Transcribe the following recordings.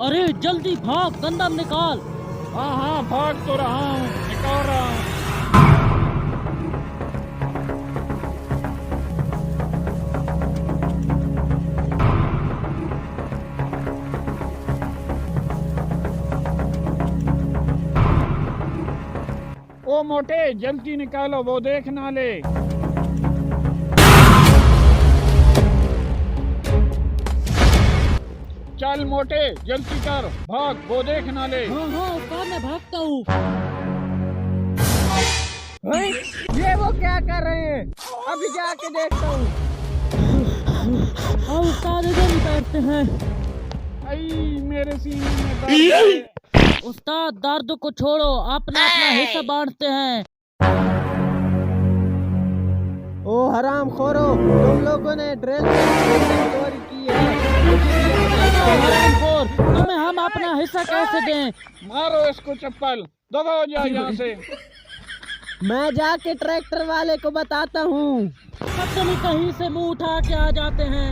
अरे जल्दी भाग, गंदम निकाल। हाँ हाँ, भाग तो रहा हूँ, निकाल रहा हूँ। ओ मोटे, जल्दी निकालो, वो देख ना ले। चल मोटे, जल्दी कर, भाग, वो देख ना ले। हाँ हाँ उस्ताद, मैं भागता हूँ। ये वो क्या कर रहे हैं? अभी जाके देखता हूँ। हाँ उस्ताद, इधर ही बैठते हैं। आई, मेरे सीने में दर्द है। उस्ताद दर्द को छोड़ो, अपना अपना हिस्सा बांटते हैं। ओ हराम खोरो, तुम लोगों ने ड्रिल चोरी की है। हरामखोर, तुम्हें हम अपना हिस्सा कैसे दें? मारो इसको चप्पल, दबा हो जाए यहाँ से। मैं जाके ट्रैक्टर वाले को बताता हूँ। पता नहीं कहीं से मुंह उठा के आ जाते हैं।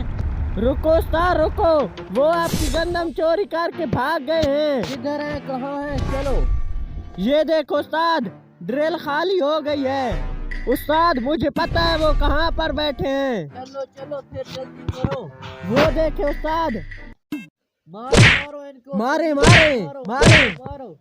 रुको उस्ताद रुको, वो आपकी गंदम चोरी करके भाग गए हैं। किधर है, कहाँ है? चलो। ये देखो उस्ताद, ड्रिल खाली हो गई है। उस्ताद मुझे पता है वो कहाँ पर बैठे हैं। चलो चलो फिर जल्दी करो। वो देखे उस्ताद, मारो मारो इनको, मारे मारे मारो मारे। मारो।